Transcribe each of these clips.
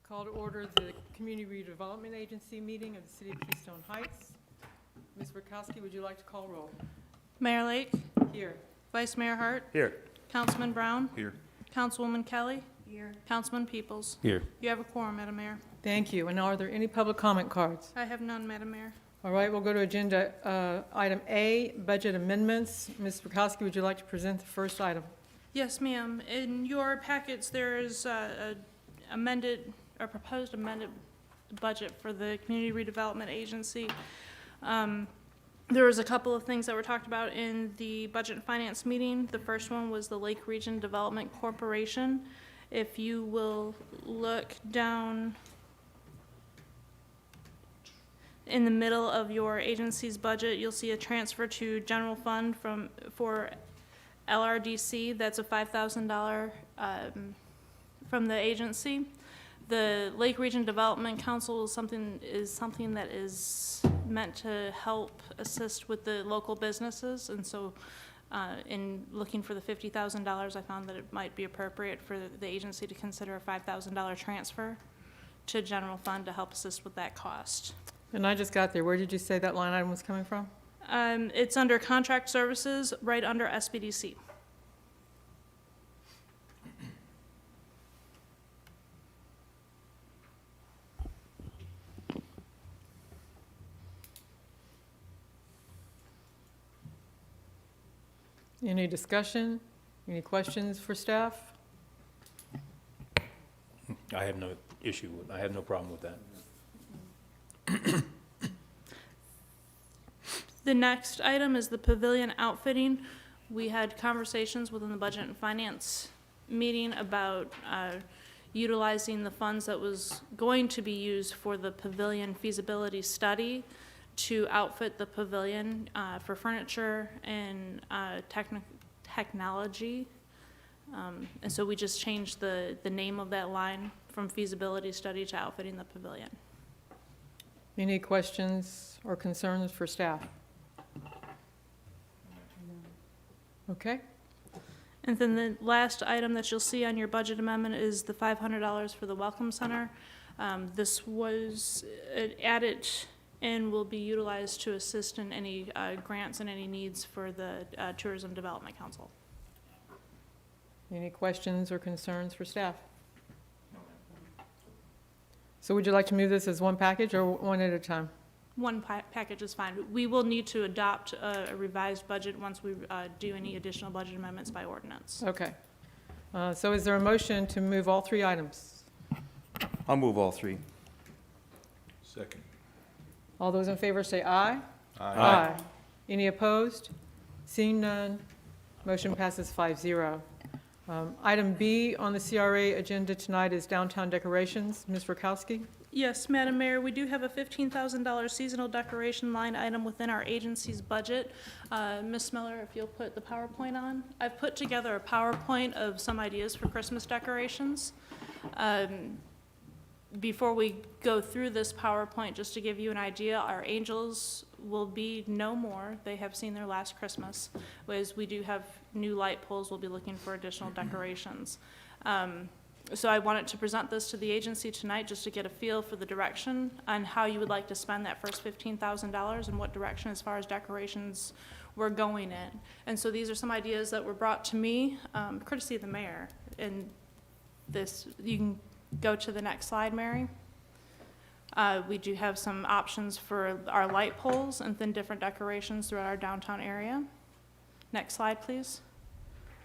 Call to order the Community Redevelopment Agency meeting of the City of Keystone Heights. Ms. Rakowski, would you like to call roll? Mayor Lake, Here. Vice Mayor Hart, Here. Councilman Brown, Here. Councilwoman Kelly, here. Councilman Peoples. Here. You have a quorum, Madam Mayor. Thank you. And are there any public comment cards? I have none, Madam Mayor. All right, we'll go to agenda item A, budget amendments. Ms. Rakowski, would you like to present the first item? Yes, ma'am. In your packets, there is a proposed amended budget for the Community Redevelopment Agency. There was a couple of things that were talked about in the Budget and Finance meeting. The first one was the Lake Region Development Corporation. If you will look down in the middle of your agency's budget, you'll see a transfer to general fund for LRDC. That's a $5,000 from the agency. The Lake Region Development Council is something that is meant to help assist with the local businesses, and so in looking for the $50,000, I found that it might be appropriate for the agency to consider a $5,000 transfer to general fund to help assist with that cost. And I just got there. Where did you say that line item was coming from? It's under contract services, right under SBDC. Any discussion? Any questions for staff? I have no issue with, I have no problem with that. The next item is the pavilion outfitting. We had conversations within the Budget and Finance meeting about utilizing the funds that was going to be used for the pavilion feasibility study to outfit the pavilion for furniture and technology. And so we just changed the name of that line from feasibility study to outfitting the pavilion. Any questions or concerns for staff? Okay. And then the last item that you'll see on your budget amendment is the $500 for the Welcome Center. This was added and will be utilized to assist in any grants and any needs for the Tourism Development Council. Any questions or concerns for staff? So would you like to move this as one package or one at a time? One package is fine. We will need to adopt a revised budget once we do any additional budget amendments by ordinance. Okay. So is there a motion to move all three items? I'll move all three. Second. All those in favor say aye. Aye. Any opposed? Seeing none, motion passes 5-0. Item B on the CRA agenda tonight is downtown decorations. Ms. Rakowski? Yes, Madam Mayor, we do have a $15,000 seasonal decoration line item within our agency's budget. Ms. Miller, if you'll put the PowerPoint on. I've put together a PowerPoint of some ideas for Christmas decorations. Before we go through this PowerPoint, just to give you an idea, our angels will be no more. They have seen their last Christmas. As we do have new light poles, we'll be looking for additional decorations. So I wanted to present this to the agency tonight just to get a feel for the direction on how you would like to spend that first $15,000 and what direction as far as decorations we're going in. And so these are some ideas that were brought to me, courtesy of the mayor. And this, you can go to the next slide, Mary. We do have some options for our light poles and then different decorations throughout our downtown area. Next slide, please.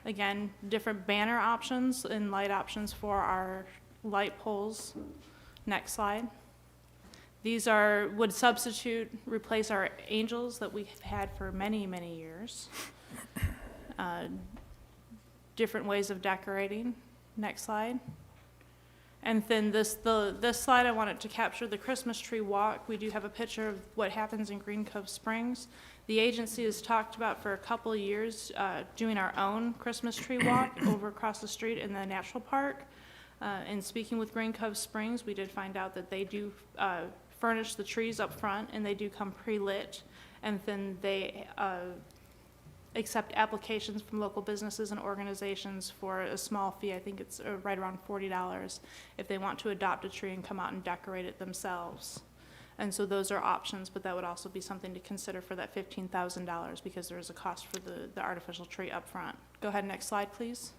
Again, different banner options and light options for our light poles. Next slide. These would replace our angels that we've had for many, many years. Different ways of decorating. Next slide. And then this slide, I wanted to capture the Christmas tree walk. We do have a picture of what happens in Green Cove Springs. The agency has talked about for a couple of years doing our own Christmas tree walk over across the street in the natural park. And speaking with Green Cove Springs, we did find out that they do furnish the trees up front and they do come pre-lit. And then they accept applications from local businesses and organizations for a small fee. I think it's right around $40 if they want to adopt a tree and come out and decorate it themselves. And so those are options, but that would also be something to consider for that $15,000 because there is a cost for the artificial tree up front. Go ahead, next slide, please.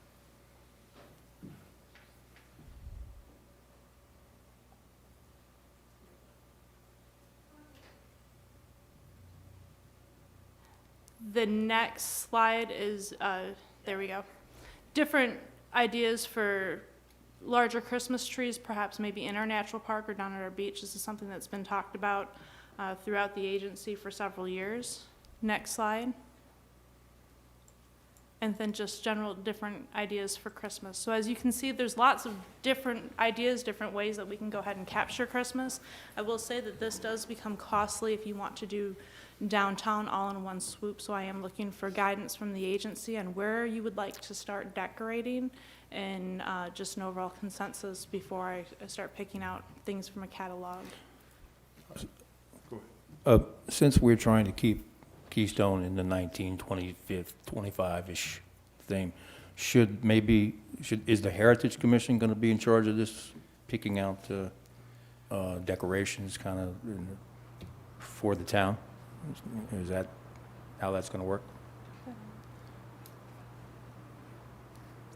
The next slide is, there we go. Different ideas for larger Christmas trees, perhaps maybe in our natural park or down at our beach. This is something that's been talked about throughout the agency for several years. Next slide. And then just general different ideas for Christmas. So as you can see, there's lots of different ideas, different ways that we can go ahead and capture Christmas. I will say that this does become costly if you want to do downtown all in one swoop, so I am looking for guidance from the agency on where you would like to start decorating and just an overall consensus before I start picking out things from a catalog. Since we're trying to keep Keystone in the 25-ish thing, is the Heritage Commission going to be in charge of this, picking out decorations kind of for the town? Is that how that's going to work?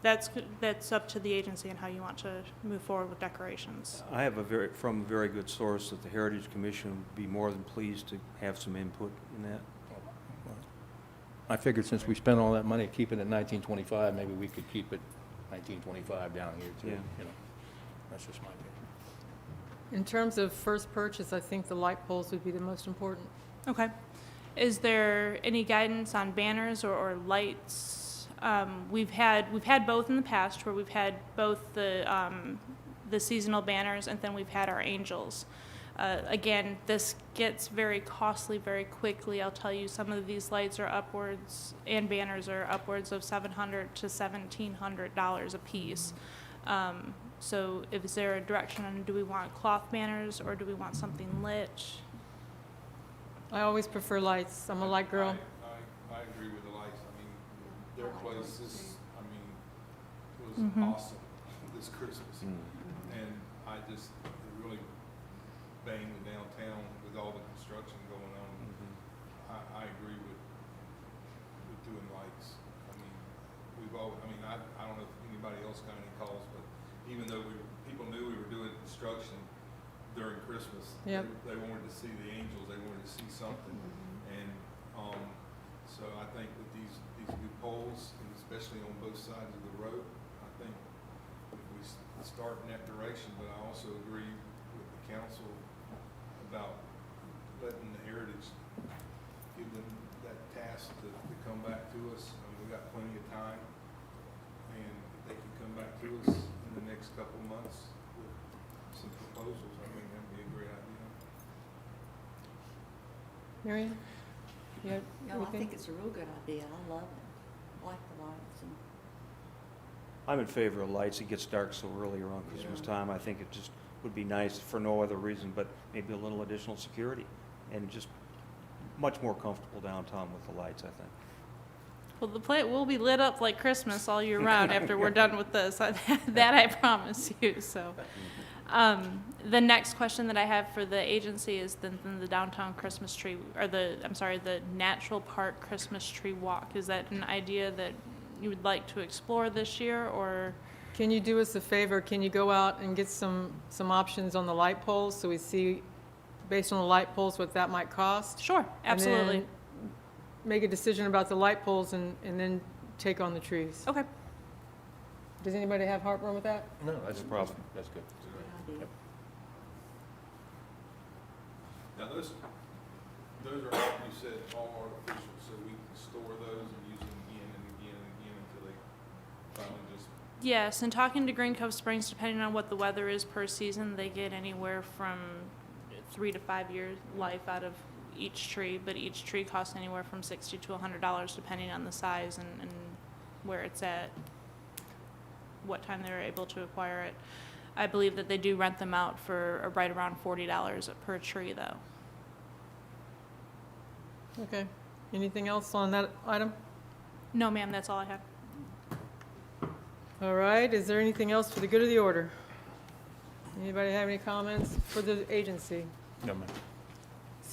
That's up to the agency and how you want to move forward with decorations. I have from a very good source that the Heritage Commission would be more than pleased to have some input in that. I figured since we spent all that money keeping it 1925, maybe we could keep it 1925 down here too. Yeah. You know, that's just my opinion. In terms of first purchase, I think the light poles would be the most important. Okay. Is there any guidance on banners or lights? We've had both in the past, where we've had both the seasonal banners and then we've had our angels. Again, this gets very costly very quickly. I'll tell you, some of these lights are upwards, and banners are upwards of $700 to $1,700 a piece. So is there a direction on, do we want cloth banners or do we want something lit? I always prefer lights. I'm a light girl. I agree with the lights. I mean, their place is, I mean, was awesome this Christmas. And I just, it really banged the downtown with all the construction going on. I agree with doing lights. I mean, I don't know if anybody else got any calls, but even though people knew we were doing construction during Christmas, Yep. they wanted to see the angels, they wanted to see something. And so I think with these new poles, and especially on both sides of the road, I think if we start in that direction, but I also agree with the council about letting the Heritage, give them that task to come back to us. I mean, we got plenty of time, and if they can come back to us in the next couple of months with some proposals, I mean, that'd be a great idea. Marion? Yeah. No, I think it's a real good idea. I love it. I like the lights and I'm in favor of lights. It gets dark so early around Christmas time. I think it just would be nice for no other reason, but maybe a little additional security and just much more comfortable downtown with the lights, I think. Well, the plant will be lit up like Christmas all year round after we're done with this. That I promise you. So, the next question that I have for the agency is the downtown Christmas tree, or the natural park Christmas tree walk. Is that an idea that you would like to explore this year, or? Can you do us a favor? Can you go out and get some options on the light poles so we see, based on the light poles, what that might cost? Sure, absolutely. And then make a decision about the light poles and then take on the trees. Okay. Does anybody have heartburn with that? No, that's a problem. That's good. it's a good idea. Now, those are, like you said, all artificial, so we can store those and use them again and again and again until they finally just. Yes, and talking to Green Cove Springs, depending on what the weather is per season, they get anywhere from 3 to 5 years life out of each tree, but each tree costs anywhere from $60 to $100 depending on the size and where it's at, what time they're able to acquire it. I believe that they do rent them out for right around $40 per tree, though. Okay. Anything else on that item? No, ma'am, that's all I have. All right, is there anything else for the good of the order? Anybody have any comments for the agency? No, ma'am.